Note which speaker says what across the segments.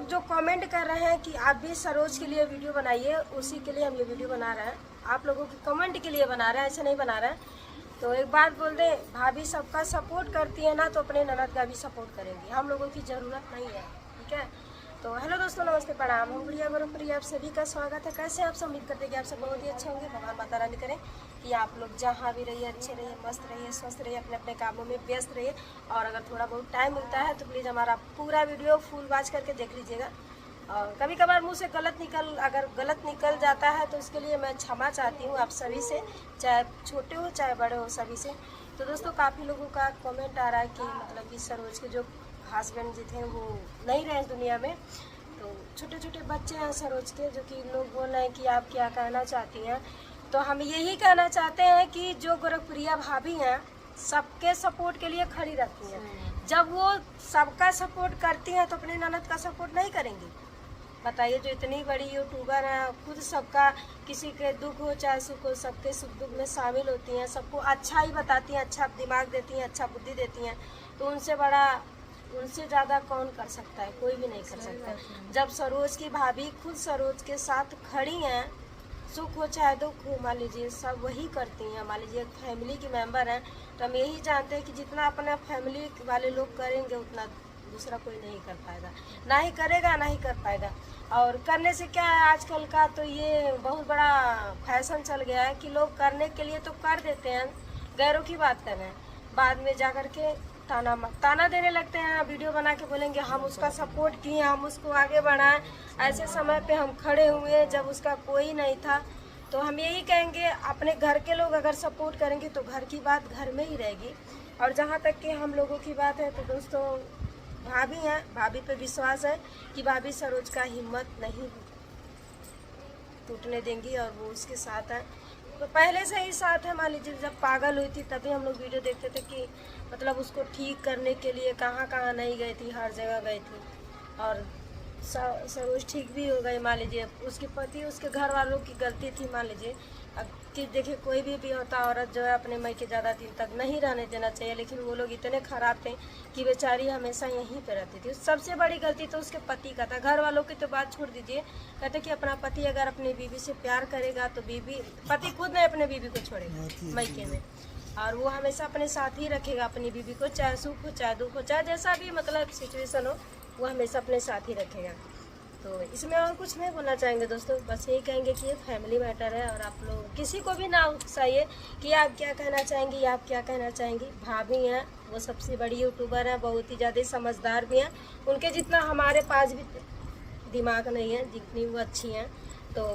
Speaker 1: लोग जो कमेंट कर रहे हैं कि आप भी सरोज के लिए वीडियो बनाइए, उसी के लिए हम ये वीडियो बना रहे हैं। आप लोगों की कमेंट के लिए बना रहे हैं, ऐसे नहीं बना रहे हैं। तो एक बात बोल दें, भाभी सबका सपोर्ट करती है ना, तो अपने ननद का भी सपोर्ट करेंगी। हम लोगों की ज़रूरत नहीं है, ठीक है। तो हेलो दोस्तों, नमस्ते, प्रणाम। हम प्रिया गुरुप्रिया, आप सभी का स्वागत है। कैसे आप सब? उम्मीद करते हैं कि आप सब बहुत ही अच्छे होंगे। भगवान माता रानी करें कि आप लोग जहाँ भी रहिए अच्छे रहिए, मस्त रहिए, स्वस्थ रहिए, अपने अपने कामों में व्यस्त रहिए। और अगर थोड़ा बहुत टाइम मिलता है तो प्लीज़ हमारा पूरा वीडियो फुल वॉच करके देख लीजिएगा। और कभी कभार मुँह से अगर गलत निकल जाता है तो उसके लिए मैं क्षमा चाहती हूँ आप सभी से, चाहे छोटे हो चाहे बड़े हो, सभी से। तो दोस्तों, काफ़ी लोगों का कमेंट आ रहा है कि मतलब कि सरोज के जो हस्बैंड जी थे वो नहीं रहे दुनिया में। तो छोटे छोटे बच्चे हैं सरोज के, जो कि लोग बोल रहे हैं कि आप क्या कहना चाहती हैं। तो हम यही कहना चाहते हैं कि जो गुरुप्रिया भाभी हैं सबके सपोर्ट के लिए खड़ी रहती हैं। जब वो सबका सपोर्ट करती हैं तो अपने ननद का सपोर्ट नहीं करेंगी? बताइए। जो इतनी बड़ी यूट्यूबर हैं, खुद सबका किसी के दुख हो चाहे सुख हो, सबके सुख दुख में शामिल होती हैं, सबको अच्छा ही बताती हैं, अच्छा दिमाग देती हैं, अच्छा बुद्धि देती हैं। तो उनसे ज़्यादा कौन कर सकता है? कोई भी नहीं कर सकता। जब सरोज की भाभी खुद सरोज के साथ खड़ी हैं, सुख हो चाहे दुख हो, मान लीजिए सब वही करती हैं। मान लीजिए फैमिली की मेंबर हैं, तो हम यही जानते हैं कि जितना अपना फैमिली वाले लोग करेंगे उतना दूसरा कोई नहीं कर पाएगा, ना ही करेगा ना ही कर पाएगा। और करने से क्या है, आजकल का तो ये बहुत बड़ा फैशन चल गया है कि लोग करने के लिए तो कर देते हैं, गैरों की बात कर रहे हैं, बाद में जा कर के ताना देने लगते हैं। वीडियो बना के बोलेंगे हम उसका सपोर्ट किए, हम उसको आगे बढ़ाएं, ऐसे समय पे हम खड़े हुए जब उसका कोई नहीं था। तो हम यही कहेंगे, अपने घर के लोग अगर सपोर्ट करेंगे तो घर की बात घर में ही रहेगी। और जहाँ तक कि हम लोगों की बात है तो दोस्तों, भाभी हैं, भाभी पे विश्वास है कि भाभी सरोज का हिम्मत नहीं टूटने देंगी और वो उसके साथ है। तो पहले से ही साथ है। मान लीजिए जब पागल हुई थी तभी हम लोग वीडियो देखते थे कि मतलब उसको ठीक करने के लिए कहाँ कहाँ नहीं गई थी, हर जगह गई थी। और सरोज ठीक भी हो गई। मान लीजिए उसके पति, उसके घर वालों की गलती थी। मान लीजिए अब कि देखिए, कोई भी होता औरत जो है अपने मायके ज़्यादा दिन तक नहीं रहने देना चाहिए, लेकिन वो लोग इतने ख़राब थे कि बेचारी हमेशा यहीं पे रहती थी। सबसे बड़ी गलती तो उसके पति का था। घर वालों की तो बात छोड़ दीजिए, कहते कि अपना पति अगर अपनी बीवी से प्यार करेगा तो पति खुद नहीं अपने बीवी को छोड़ेगा मायके में, और वो हमेशा अपने साथ ही रखेगा अपनी बीवी को, चाहे सुख हो चाहे दुख हो, चाहे जैसा भी मतलब सिचुएशन हो, वो हमेशा अपने साथ ही रखेगा। तो इसमें और कुछ नहीं बोलना चाहेंगे दोस्तों, बस यही कहेंगे कि ये फैमिली मैटर है। और आप लोग किसी को भी ना उकसाइए कि आप क्या कहना चाहेंगी, आप क्या कहना चाहेंगी। भाभी हैं, वो सबसे बड़ी यूट्यूबर हैं, बहुत ही ज़्यादा समझदार भी हैं। उनके जितना हमारे पास भी दिमाग नहीं है जितनी वो अच्छी हैं। तो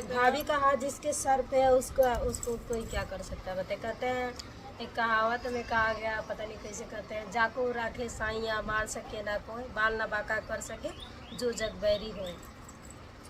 Speaker 1: भाभी का हाथ जिसके सर पे है उसको कोई क्या कर सकता है बताए। कहते हैं, एक कहावत में कहा गया, पता नहीं कैसे कहते हैं, जाको राखे साइया मार सके ना कोई, बाल ना बाका कर सके जो जग बैरी हो।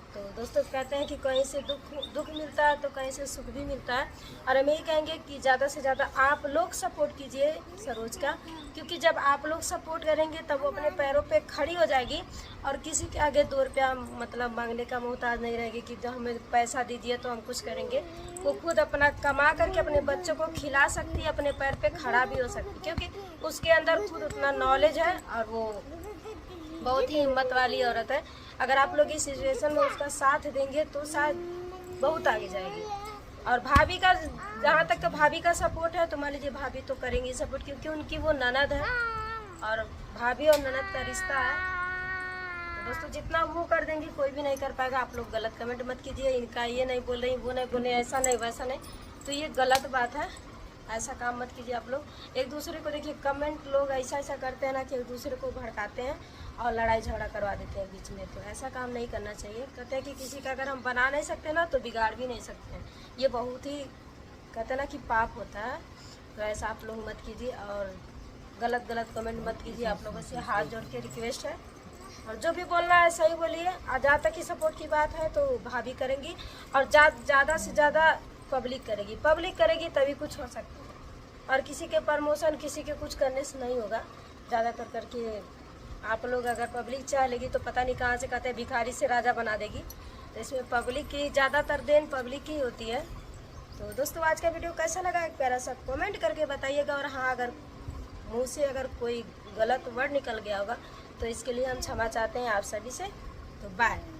Speaker 1: तो दोस्तों, कहते हैं कि कहीं से दुख मिलता है तो कहीं से सुख भी मिलता है। और हम यही कहेंगे कि ज़्यादा से ज़्यादा आप लोग सपोर्ट कीजिए सरोज का, क्योंकि जब आप लोग सपोर्ट करेंगे तब वो अपने पैरों पे खड़ी हो जाएगी और किसी के आगे 2 रुपया मतलब मांगने का मोहताज नहीं रहेगी कि जो हमें पैसा दीजिए तो हम कुछ करेंगे। वो खुद अपना कमा करके अपने बच्चों को खिला सकती है, अपने पैर पे खड़ा भी हो सकती है, क्योंकि उसके अंदर खुद उतना नॉलेज है और वो बहुत ही हिम्मत वाली औरत है। अगर आप लोग इस सिचुएशन में उसका साथ देंगे तो शायद बहुत आगे जाएगी। और भाभी का, जहाँ तक तो भाभी का सपोर्ट है, तो मान लीजिए भाभी तो करेंगी सपोर्ट, क्योंकि उनकी वो ननद है और भाभी और ननद का रिश्ता है। तो दोस्तों, जितना वो कर देंगी कोई भी नहीं कर पाएगा। आप लोग गलत कमेंट मत कीजिए, इनका ये नहीं बोल रही, वो नहीं बोल रही, ऐसा नहीं वैसा नहीं, तो ये गलत बात है। ऐसा काम मत कीजिए आप लोग। एक दूसरे को देखिए, कमेंट लोग ऐसा करते हैं ना कि एक दूसरे को भड़काते हैं और लड़ाई झगड़ा करवा देते हैं बीच में। तो ऐसा काम नहीं करना चाहिए। कहते हैं कि किसी का अगर हम बना नहीं सकते ना तो बिगाड़ भी नहीं सकते हैं। ये बहुत ही कहते हैं ना कि पाप होता है। तो ऐसा आप लोग मत कीजिए और गलत कमेंट मत कीजिए। आप लोगों से हाथ जोड़ के रिक्वेस्ट है, और जो भी बोलना है सही बोलिए। जहाँ तक की सपोर्ट की बात है तो भाभी करेंगी, और ज़्यादा से ज़्यादा पब्लिक करेगी तभी कुछ हो सकता है। और किसी के प्रमोशन, किसी के कुछ करने से नहीं होगा। ज़्यादातर करके आप लोग अगर पब्लिक चाह लेगी तो पता नहीं कहाँ से, कहते हैं भिखारी से राजा बना देगी। तो इसमें पब्लिक की ज़्यादातर देन पब्लिक की होती है। तो दोस्तों, आज का वीडियो कैसा लगा एक प्यारा सा कमेंट करके बताइएगा। और हाँ, अगर मुँह से अगर कोई गलत वर्ड निकल गया होगा तो इसके लिए हम क्षमा चाहते हैं आप सभी से। तो बाय।